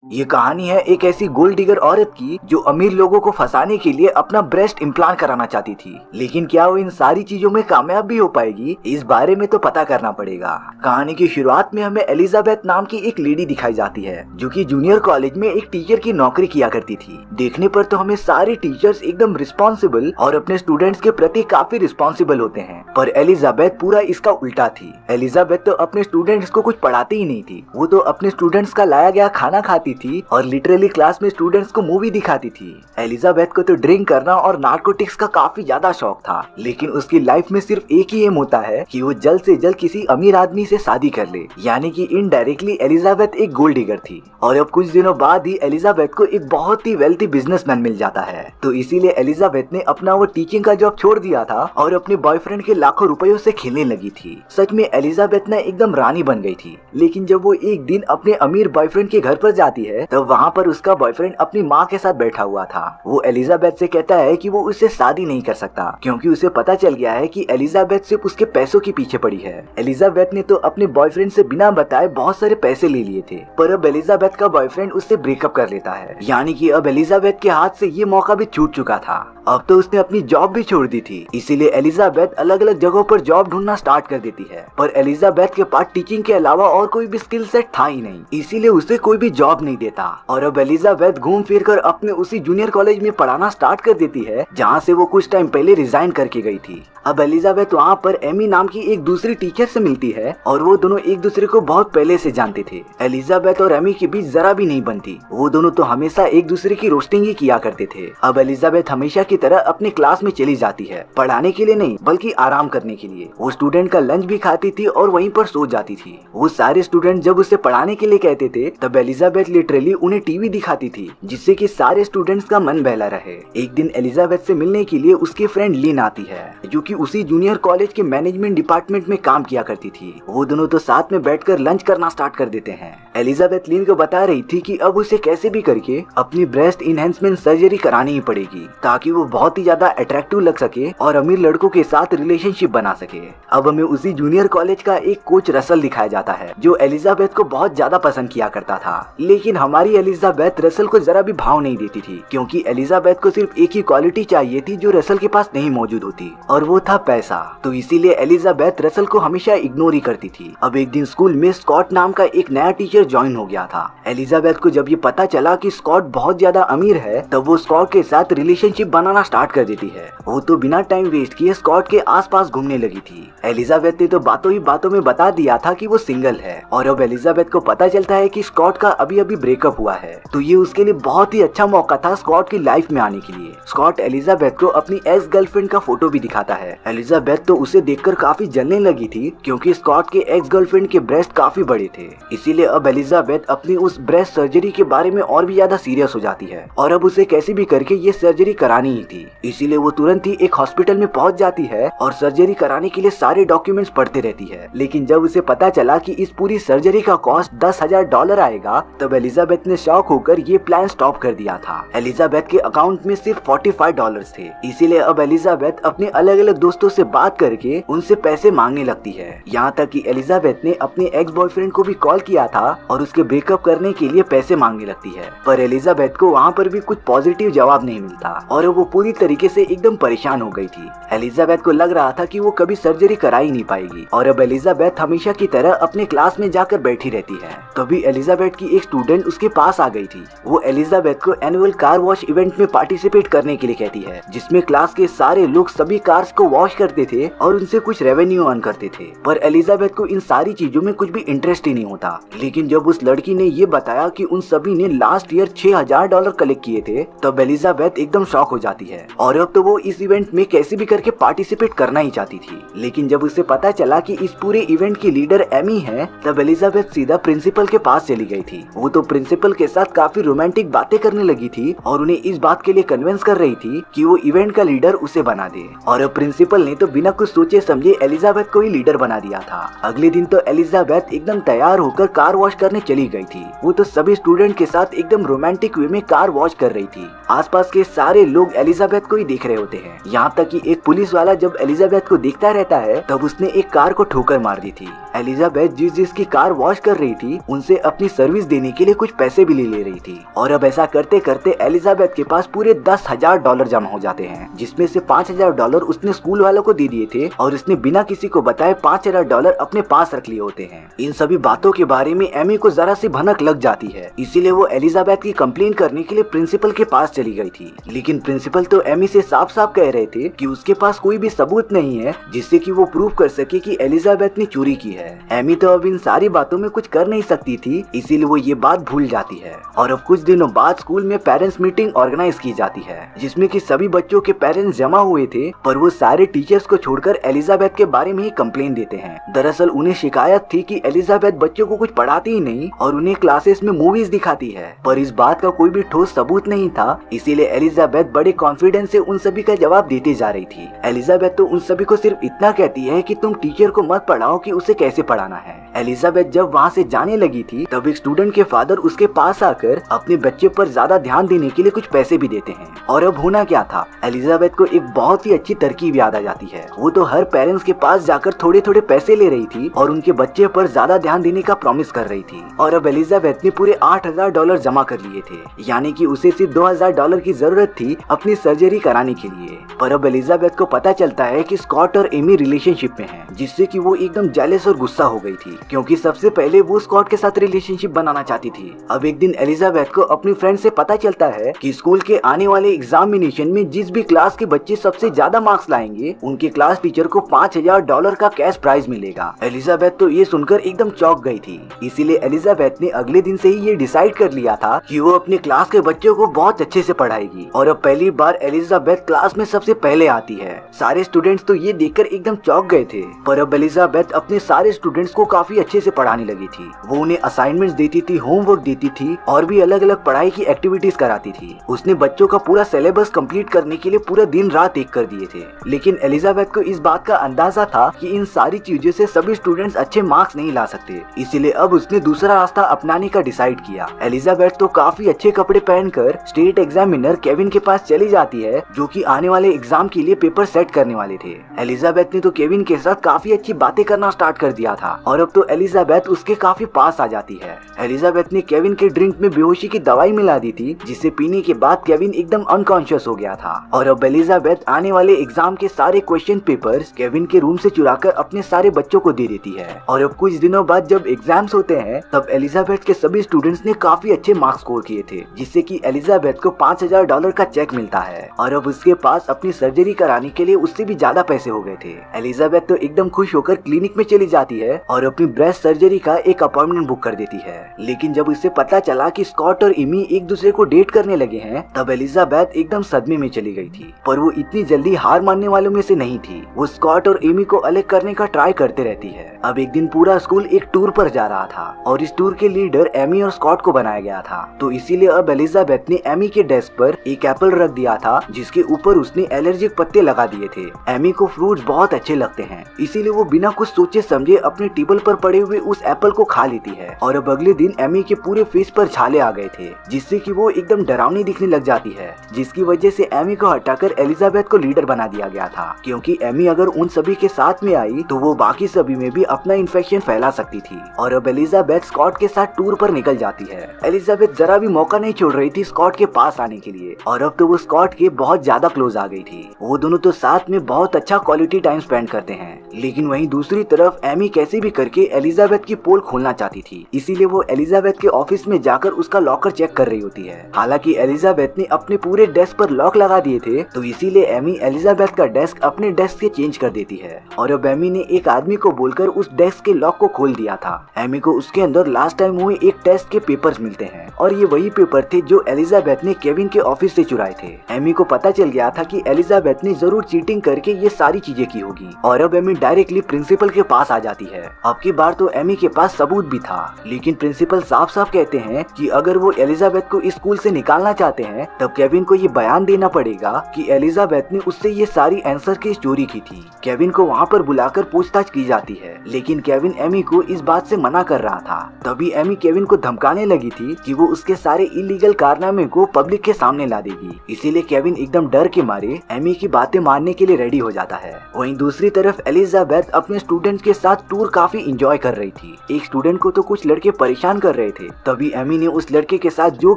ये कहानी है एक ऐसी गोल्ड डिगर औरत की जो अमीर लोगों को फंसाने के लिए अपना ब्रेस्ट इम्प्लांट कराना चाहती थी। लेकिन क्या वो इन सारी चीजों में कामयाब भी हो पाएगी, इस बारे में तो पता करना पड़ेगा। कहानी की शुरुआत में हमें एलिजाबेथ नाम की एक लेडी दिखाई जाती है जो कि जूनियर कॉलेज में एक टीचर की नौकरी किया करती थी। देखने पर तो हमें सारे टीचर्स एकदम रिस्पॉन्सिबल और अपने स्टूडेंट्स के प्रति काफी रिस्पॉन्सिबल होते हैं, पर एलिजाबेथ पूरा इसका उल्टा थी। एलिजाबेथ तो अपने स्टूडेंट्स को कुछ पढ़ाती ही नहीं थी, वो तो अपने स्टूडेंट्स का लाया गया खाना खाती थी और लिटरली क्लास में स्टूडेंट्स को मूवी दिखाती थी। एलिजाबेथ को तो ड्रिंक करना और नार्कोटिक्स का काफी ज्यादा शौक था, लेकिन उसकी लाइफ में सिर्फ एक ही एम होता है कि वो जल्द से जल्द किसी अमीर आदमी से शादी कर ले। यानी कि इनडायरेक्टली एलिजाबेथ एक गोल्ड डिगर थी। और अब कुछ दिनों बाद ही एलिजाबेथ को एक बहुत ही वेल्थी बिजनेसमैन मिल जाता है, तो इसीलिए एलिजाबेथ ने अपना वो टीचिंग का जॉब छोड़ दिया था और अपने बॉयफ्रेंड के लाखों रुपयों से खेलने लगी थी। सच में एलिजाबेथ ना एकदम रानी बन गई थी। लेकिन जब वो एक दिन अपने अमीर बॉयफ्रेंड के घर पर जाती है तब वहाँ पर उसका बॉयफ्रेंड अपनी माँ के साथ बैठा हुआ था। वो एलिजाबेथ से कहता है कि वो उससे शादी नहीं कर सकता क्योंकि उसे पता चल गया है कि एलिजाबेथ सिर्फ उसके पैसों के पीछे पड़ी है। एलिजाबेथ ने तो अपने बॉयफ्रेंड से बिना बताए बहुत सारे पैसे ले लिए थे, पर अब एलिजाबेथ का बॉयफ्रेंड उससे ब्रेकअप कर लेता है। यानी कि अब एलिजाबेथ के हाथ से ये मौका भी छूट चुका था। अब तो उसने अपनी जॉब भी छोड़ दी थी, इसीलिए एलिजाबेथ अलग अलग जगहों पर जॉब ढूंढना स्टार्ट कर देती है। पर एलिजाबेथ के पास टीचिंग के अलावा और कोई भी स्किल सेट था ही नहीं, इसीलिए उसे कोई भी जॉब नहीं देता। और अब एलिजाबेथ घूम फिर कर अपने उसी जूनियर कॉलेज में पढ़ाना स्टार्ट कर देती है जहाँ से वो कुछ टाइम पहले रिजाइन करके गई थी। अब एलिजाबेथ वहाँ पर एमी नाम की एक दूसरी टीचर से मिलती है और वो दोनों एक दूसरे को बहुत पहले से जानते थे। एलिजाबेथ और एमी के बीच जरा भी नहीं बनती, वो दोनों तो हमेशा एक दूसरे की रोस्टिंग ही किया करते थे। अब एलिजाबेथ हमेशा की तरह अपने क्लास में चली जाती है, पढ़ाने के लिए नहीं बल्कि आराम करने के लिए। वो स्टूडेंट का लंच भी खाती थी और वहीं पर सो जाती थी। वो सारे स्टूडेंट जब उसे पढ़ाने के लिए कहते थे तब एलिजाबेथ लिटरली उन्हें टीवी दिखाती थी जिससे कि सारे स्टूडेंट्स का मन बहला रहे। एक दिन एलिजाबेथ से मिलने के लिए उसकी फ्रेंड लिन आती है जो कि उसी जूनियर कॉलेज के मैनेजमेंट डिपार्टमेंट में काम किया करती थी। वो दोनों तो साथ में बैठकर लंच करना स्टार्ट कर देते हैं। एलिजाबेथ लिन को बता रही थी कि अब उसे कैसे भी करके अपनी ब्रेस्ट इनहेंसमेंट सर्जरी करानी ही पड़ेगी ताकि वो बहुत ही ज्यादा अट्रैक्टिव लग सके और अमीर लड़कों के साथ रिलेशनशिप बना सके। अब हमें उसी जूनियर कॉलेज का एक कोच रसल दिखाया जाता है जो एलिजाबेथ को बहुत ज्यादा पसंद किया करता था। लेकिन हमारी एलिजाबेथ रसल को जरा भी भाव नहीं देती थी क्योंकि एलिजाबेथ को सिर्फ एक ही क्वालिटी चाहिए थी जो रसल के पास नहीं मौजूद होती, और वो था पैसा। तो इसीलिए एलिजाबेथ रसल को हमेशा इग्नोर ही करती थी। अब एक दिन स्कूल में स्कॉट नाम का एक नया टीचर ज्वाइन हो गया था। एलिजाबेथ को जब ये पता चला कि स्कॉट बहुत ज्यादा अमीर है तब वो स्कॉट के साथ रिलेशनशिप बनाना स्टार्ट कर देती है। वो तो बिना टाइम वेस्ट किए स्कॉट के आसपास घूमने लगी थी। एलिजाबेथ ने तो बातों ही बातों में बता दिया था कि वो सिंगल है, और अब एलिजाबेथ को पता चलता है कि स्कॉट का अभी अभी ब्रेकअप हुआ है, तो ये उसके लिए बहुत ही अच्छा मौका था स्कॉट की लाइफ में आने के लिए। स्कॉट एलिजाबेथ को अपनी एक्स गर्लफ्रेंड का फोटो भी दिखाता है। एलिजाबेथ तो उसे देखकर काफी जलने लगी थी क्योंकि स्कॉट के एक्स गर्लफ्रेंड के ब्रेस्ट काफी बड़े थे। इसीलिए अब एलिजाबेथ अपनी उस ब्रेस्ट सर्जरी के बारे में और भी ज्यादा सीरियस हो जाती है और अब उसे कैसे भी करके ये सर्जरी करानी ही थी। इसीलिए वो तुरंत ही एक हॉस्पिटल में पहुंच जाती है और सर्जरी कराने के लिए सारे डॉक्यूमेंट्स पढ़ते रहती है। लेकिन जब उसे पता चला कि इस पूरी सर्जरी का कॉस्ट $10,000 आएगा तब एलिजाबेथ ने शॉक होकर ये प्लान स्टॉप कर दिया था। एलिजाबेथ के अकाउंट में सिर्फ $45 थे। इसीलिए अब एलिजाबेथ अपने अलग अलग दोस्तों से बात करके उनसे पैसे मांगने लगती है। यहाँ तक कि एलिजाबेथ ने अपने एक्स बॉयफ्रेंड को भी कॉल किया था और उसके ब्रेकअप करने के लिए पैसे मांगने लगती है, पर एलिजाबेथ को वहाँ पर भी कुछ पॉजिटिव जवाब नहीं मिलता और वो पूरी तरीके से एकदम परेशान हो गई थी। एलिजाबेथ को लग रहा था कि वो कभी सर्जरी करा ही नहीं पाएगी और अब एलिजाबेथ हमेशा की तरह अपने क्लास में जाकर बैठी रहती है। तभी एलिजाबेथ की एक स्टूडेंट उसके पास आ गई थी। वो एलिजाबेथ को एनुअल कार वॉश इवेंट में पार्टिसिपेट करने के लिए कहती है जिसमें क्लास के सारे लोग सभी कार्स को वॉश करते थे और उनसे कुछ रेवेन्यू अर्न करते थे। पर एलिजाबेथ को इन सारी चीजों में कुछ भी इंटरेस्ट ही नहीं होता। लेकिन जब उस लड़की ने ये बताया कि उन सभी ने लास्ट ईयर $6,000 कलेक्ट किए थे तब एलिजाबेथ एकदम शॉक हो जाती है और अब तो वो इस इवेंट में कैसे भी करके पार्टिसिपेट करना ही चाहती थी। लेकिन जब उसे पता चला कि इस पूरे इवेंट की लीडर एमी है तब एलिजाबेथ सीधा प्रिंसिपल के पास चली गई थी। वो तो प्रिंसिपल के साथ काफी रोमांटिक बातें करने लगी थी और उन्हें इस बात के लिए कन्विंस कर रही थी कि वो इवेंट का लीडर उसे बना दे। और अब प्रिंसिपल ने तो बिना कुछ सोचे समझे एलिजाबेथ को ही लीडर बना दिया था। अगले दिन तो एलिजाबेथ एकदम तैयार होकर कार वॉश करने चली गई थी। वो तो सभी स्टूडेंट के साथ एकदम रोमांटिक वे में कार वॉश कर रही थी। आसपास के सारे लोग एलिजाबेथ को ही देख रहे होते हैं। यहाँ तक कि एक पुलिस वाला जब एलिजाबेथ को देखता रहता है तब उसने एक कार को ठोकर मार दी थी। एलिजाबेथ जिसकी कार वॉश कर रही थी उनसे अपनी सर्विस देने के लिए लिए कुछ पैसे भी ले रही थी। और अब ऐसा करते करते एलिजाबेथ के पास पूरे $10,000 जमा हो जाते हैं, जिसमें से $5,000 उसने स्कूल वालों को दे दिए थे और उसने बिना किसी को बताए $5,000 अपने पास रख लिए होते हैं। इन सभी बातों के बारे में एमी को जरा सी भनक लग जाती है, इसीलिए वो एलिजाबेथ की कंप्लेन करने के लिए प्रिंसिपल के पास चली गई थी। लेकिन प्रिंसिपल तो एमी से साफ साफ कह रहे थे कि उसके पास कोई भी सबूत नहीं है जिससे कि वो प्रूव कर सके कि एलिजाबेथ ने चोरी की है। एमी तो अब इन सारी बातों में कुछ कर नहीं सकती थी, इसीलिए वो ये बात भूल जाती है। और अब कुछ दिनों बाद स्कूल में पेरेंट्स मीटिंग ऑर्गेनाइज की जाती है, जिसमें कि सभी बच्चों के पेरेंट्स जमा हुए थे, पर वो सारे टीचर्स को छोड़कर एलिजाबेथ के बारे में ही कंप्लेन देते हैं। दरअसल उन्हें शिकायत थी कि एलिजाबेथ बच्चों को कुछ पढ़ाती ही नहीं और उन्हें क्लासेस में मूवीज दिखाती है, पर इस बात का कोई भी ठोस सबूत नहीं था। इसीलिए एलिजाबेथ बड़े कॉन्फिडेंस से उन सभी का जवाब देती जा रही थी। एलिजाबेथ तो उन सभी को सिर्फ इतना कहती है कि तुम टीचर को मत पढ़ाओ कि उसे कैसे पढ़ाना है। एलिजाबेथ जब वहाँ से जाने लगी थी तब एक स्टूडेंट के फादर उसके पास आकर अपने बच्चे पर ज्यादा ध्यान देने के लिए कुछ पैसे भी देते हैं। और अब होना क्या था, एलिजाबेथ को एक बहुत ही अच्छी तरकीब याद आ जाती है। वो तो हर पेरेंट्स के पास जाकर थोड़े थोड़े पैसे ले रही थी और उनके बच्चे पर ज्यादा ध्यान देने का प्रॉमिस कर रही थी। और अब एलिजाबेथ ने पूरे $8,000 जमा कर लिए थे, यानी कि उसे सिर्फ $2,000 की जरूरत थी अपनी सर्जरी कराने के लिए। पर अब एलिजाबेथ को पता चलता है कि स्कॉट और एमी रिलेशनशिप में हैं, जिससे कि वो एकदम जेलस और गुस्सा हो गई थी, क्योंकि सबसे पहले वो स्कॉट के साथ रिलेशनशिप बनाना चाहती थी। अब एक दिन एलिजाबेथ को अपनी फ्रेंड से पता चलता है कि स्कूल के आने वाले एग्जामिनेशन में जिस भी क्लास के बच्चे सबसे ज्यादा मार्क्स लाएंगे उनके क्लास टीचर को $5,000 का कैश प्राइज मिलेगा। एलिजाबेथ तो ये सुनकर एकदम चौंक गई थी, इसीलिए एलिजाबेथ ने अगले दिन से ही ये डिसाइड कर लिया था कि वो अपने क्लास के बच्चों को बहुत अच्छे से पढ़ाएगी। और अब पहली बार एलिजाबेथ क्लास में सबसे पहले आती है। सारे स्टूडेंट्स तो ये देखकर एकदम चौंक गए थे, पर अब एलिजाबेथ अपने सारे स्टूडेंट्स को काफी अच्छे से पढ़ाने लगी थी। वो उन्हें असाइनमेंट्स देती थी, होमवर्क देती थी और भी अलग अलग पढ़ाई की एक्टिविटीज कराती थी। उसने बच्चों का पूरा सिलेबस कंप्लीट करने के लिए पूरा दिन रात एक कर दिए थे। लेकिन एलिजाबेथ को इस बात का अंदाजा था कि इन सारी चीजों से सभी स्टूडेंट्स अच्छे मार्क्स नहीं ला सकते, इसीलिए अब उसने दूसरा रास्ता अपनाने का डिसाइड किया। एलिजाबेथ तो काफी अच्छे कपड़े पहनकर स्टेट एग्जामिनर केविन के पास चली जाती है, जो कि आने वाले एग्जाम के लिए पेपर सेट करने वाले थे। एलिजाबेथ ने तो केविन के साथ काफी अच्छी बातें करना स्टार्ट कर दिया था और अब तो एलिजाबेथ उसके काफी पास आ जाती है। एलिजाबेथ ने केविन के ड्रिंक में बेहोशी की दवाई मिला दी थी, जिसे पीने के बाद केविन एकदम अनकॉन्शियस हो गया था। और अब एलिजाबेथ आने वाले एग्जाम के सारे क्वेश्चन पेपर्स केविन के रूम से चुराकर अपने सारे बच्चों को दे देती है। और अब कुछ दिनों बाद जब एग्जाम्स होते हैं तब एलिजाबेथ के सभी स्टूडेंट्स ने काफी अच्छे मार्क्स स्कोर किए थे, जिससे कि एलिजाबेथ को $5,000 का चेक मिलता है। और अब उसके पास अपनी सर्जरी कराने के लिए उससे भी ज्यादा पैसे हो गए थे। एलिजाबेथ तो एकदम खुश होकर क्लिनिक में चली जाती है और अपनी ब्रेस्ट सर्जरी का एक अपॉइंटमेंट बुक कर देती है। लेकिन जब उसे पता चला कि स्कॉट और एमी एक दूसरे को डेट करने लगे हैं तब एलिजाबेथ एकदम सदमे में चली गई थी। पर वो इतनी जल्दी हार मानने वालों में से नहीं थी। वो स्कॉट और एमी को अलग करने का ट्राई करते रहती है। अब एक दिन पूरा स्कूल एक टूर पर जा रहा था और इस टूर के लीडर एमी और स्कॉट को बनाया गया था। तो इसीलिए अब एलिजाबेथ ने एमी के डेस्क पर एक एप्पल रख दिया था, जिसके ऊपर उसने एलर्जिक पत्ते लगा दिए थे। एमी को फ्रूट्स बहुत अच्छे लगते हैं, इसीलिए वो बिना कुछ सोचे समझे अपने टेबल पर पड़े हुए उस एप्पल को खा लेती है। और अब अगले दिन एमी के पूरे फेस पर छाले आ गए थे, जिससे कि वो एकदम डरावनी दिखने लग जाती है, जिसकी वजह से एमी को हटाकर एलिजाबेथ को लीडर बना दिया गया था, क्योंकि एमी अगर उन सभी के साथ में आई तो वो बाकी सभी में भी अपना इन्फेक्शन फैला सकती थी। और अब एलिजाबेथ स्कॉट के साथ टूर पर निकल जाती है। एलिजाबेथ जरा भी मौका नहीं छोड़ रही थी स्कॉट के पास आने के लिए, और अब तो वो स्कॉट के बहुत ज्यादा क्लोज आ गई थी। वो दोनों तो साथ में बहुत अच्छा क्वालिटी टाइम स्पेंड करते हैं। लेकिन वहीं दूसरी तरफ एमी कैसे भी करके एलिजाबेथ की पोल खोलना चाहती थी, इसीलिए वो एलिजाबेथ के ऑफिस में जाकर उसका लॉकर चेक कर रही होती है। हालांकि एलिजाबेथ ने अपने पूरे डेस्क पर लॉक लगा दिए थे, तो इसीलिए एमी एलिजाबेथ का डेस्क अपने डेस्क से चेंज कर देती है। और अब एमी ने एक आदमी को बोलकर उस डेस्क के लॉक को खोल दिया था। एमी को उसके अंदर लास्ट टाइम हुए एक टेस्ट के पेपर्स मिलते हैं, और ये वही पेपर थे जो एलिजाबेथ ने केविन के ऑफिस से चुराए थे। एमी को पता चल गया था कि एलिजाबेथ ने जरूर चीटिंग करके ये सारी चीजें की होगी, और अब एमी डायरेक्टली प्रिंसिपल के पास आ जाती है। अब की बार तो एमी के पास सबूत भी था, लेकिन प्रिंसिपल साफ साफ कहते हैं कि अगर वो एलिजाबेथ को इस स्कूल से निकालना चाहते हैं तब केविन को ये बयान देना पड़ेगा कि एलिजाबेथ ने उससे ये सारी आंसर की चोरी की थी। केविन को वहाँ पर बुलाकर पूछताछ की जाती है, लेकिन केविन एमी को इस बात से मना कर रहा था। तभी एमी केविन को धमकाने लगी थी कि वो उसके सारे इलीगल कारनामे को पब्लिक के सामने ला देगी। इसीलिए केविन एकदम डर के मारे एमी की बातें मानने के लिए रेडी हो जाता है। वहीं दूसरी तरफ एलिजाबेथ अपने स्टूडेंट्स के साथ टूर काफी एंजॉय कर रही थी। एक स्टूडेंट को तो कुछ लड़के परेशान कर रहे थे। तभी एमी ने उस लड़के के साथ जो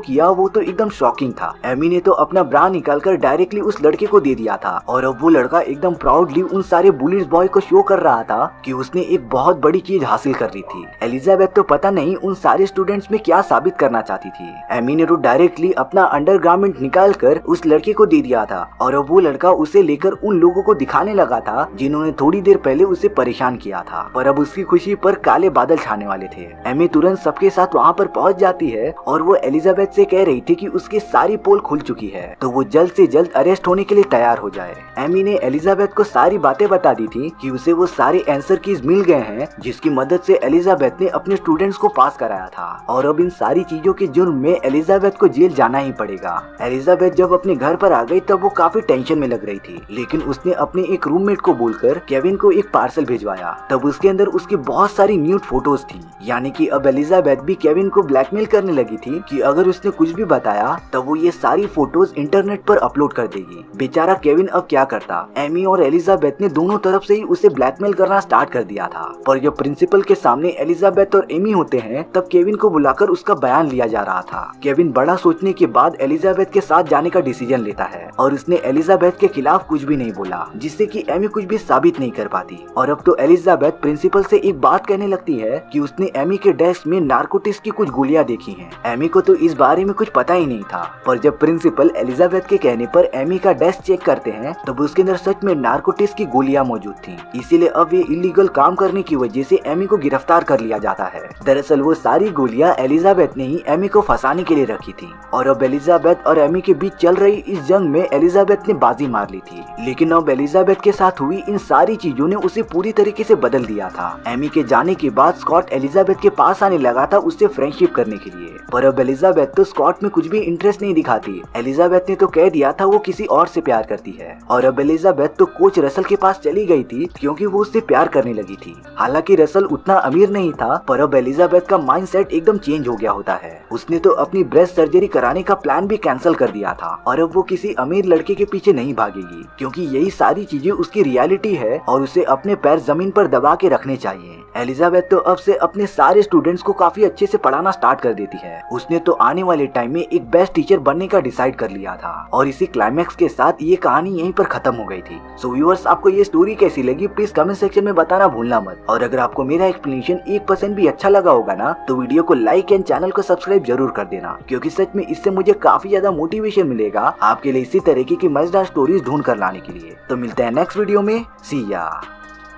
किया वो तो एकदम शॉकिंग था। एमी ने तो अपना ब्रा निकालकर डायरेक्टली उस लड़के को दे दिया था और अब वो लड़का एकदम प्राउडली उन सारे बुलिस बॉय को शो कर रहा था कि उसने एक बहुत बड़ी चीज हासिल कर ली थी। एलिजाबेथ तो पता नहीं उन सारे स्टूडेंट्स में क्या साबित करना चाहती थी। एमी ने तो डायरेक्टली अपना अंडरगारमेंट निकाल कर उस लड़के को दे दिया था और अब वो लड़का उसे लेकर उन लोगों को दिखाने लगा था जिन्होंने थोड़ी देर पहले उसे परेशान किया था। पर अब उसकी खुशी पर काले बादल छाने वाले थे। एमी तुरंत सबके साथ वहाँ पर पहुँच जाती है और वो एलिजाबेथ से कह रही थी कि उसकी सारी पोल खुल चुकी है तो वो जल्द से जल्द अरेस्ट होने के लिए तैयार हो जाए। एमी ने एलिजाबेथ को सारी बातें बता दी थी कि उसे वो सारे आंसर कीज मिल गए हैं जिसकी मदद से एलिजाबेथ ने अपने स्टूडेंट्स को पास कराया था और अब इन सारी चीजों के जुर्म में एलिजाबेथ को जेल जाना ही पड़ेगा। एलिजाबेथ जब अपने घर पर आ गई तब वो काफी टेंशन में लग रही थी, लेकिन उसने अपने एक रूममेट को बोलकर केविन को एक पार्सल भिजवाया। तब उसके अंदर उसकी बहुत सारी न्यूड फोटोज थी, यानी कि अब एलिजाबेथ भी केविन को ब्लैकमेल करने लगी थी कि अगर उसने कुछ भी बताया तब वो ये सारी फोटोज इंटरनेट पर अपलोड कर देगी। बेचारा केविन अब क्या करता। एमी और एलिजाबेथ ने दोनों तरफ से ही उसे ब्लैकमेल करना स्टार्ट कर दिया था। पर जब प्रिंसिपल के सामने एलिजाबेथ और एमी होते हैं तब केविन को बुलाकर उसका बयान लिया जा रहा था। केविन बड़ा सोचने के बाद एलिजाबेथ के साथ जाने का डिसीजन लेता है और उसने एलिजाबेथ के खिलाफ कुछ भी नहीं बोला जिससे कि एमी कुछ भी साबित नहीं कर पाती। और अब तो एलिजाबेथ प्रिंसिपल से एक बात कहने लगती है कि उसने एमी के डेस्क में नारकोटिक्स की कुछ गोलियां देखी हैं। एमी को तो इस बारे में कुछ पता ही नहीं था, पर जब प्रिंसिपल एलिजाबेथ के कहने पर एमी का डेस्क चेक करते हैं तब उसके अंदर सच में नारकोटिक्स की गोलियां मौजूद थी। इसीलिए अब ये इलीगल काम करने की वजह से एमी को गिरफ्तार कर लिया जाता है। दरअसल वो सारी गोलियां एलिजाबेथ ने ही एमी को फंसाने के लिए रखी थी और अब एलिजाबेथ और एमी के बीच चल रही इस जंग में एलिजाबेथ ने बाजी मार ली थी। लेकिन अब एलिजाबेथ के साथ हुई इन सारी चीजों ने उसे पूरी तरीके से बदल दिया था। एमी के जाने के बाद स्कॉट एलिजाबेथ के पास आने लगा था उससे फ्रेंडशिप करने के लिए, पर अब एलिजाबेथ तो स्कॉट में कुछ भी इंटरेस्ट नहीं दिखाती। एलिजाबेथ ने तो कह दिया था वो किसी और से प्यार करती है और अब एलिजाबेथ तो कोच रसल के पास चली गई थी क्योंकि वो उससे प्यार करने लगी थी। हालांकि रसल उतना अमीर नहीं था, पर अब एलिजाबेथ का माइंडसेट एकदम चेंज हो गया होता है। उसने तो अपनी ब्रेस्ट सर्जरी कराने का प्लान भी कैंसिल कर दिया था और अब वो किसी अमीर लड़के के पीछे नहीं भागेगी क्योंकि यही सारी चीजें उसकी रियलिटी है और उसे अपने पैर जमीन पर दबा के रखने चाहिए। एलिजाबेथ तो अब से अपने सारे स्टूडेंट्स को काफी अच्छे से पढ़ाना स्टार्ट कर देती है। उसने तो आने वाले टाइम में एक बेस्ट टीचर बनने का डिसाइड कर लिया था और इसी क्लाइमैक्स के साथ ये कहानी यहीं पर खत्म हो गई थी। सो व्यूअर्स, आपको ये स्टोरी कैसी लगी प्लीज कमेंट सेक्शन में बताना भूलना मत। और अगर आपको मेरा एक्सप्लेनेशन 1% भी अच्छा लगा होगा ना तो वीडियो को लाइक एंड चैनल को सब्सक्राइब जरूर कर देना, क्योंकि सच में इससे मुझे काफी ज्यादा मोटिवेशन मिलेगा आपके लिए इसी तरीके की मजेदार स्टोरीज ढूंढ कर लाने के लिए। तो मिलते हैं नेक्स्ट वीडियो में। सी या।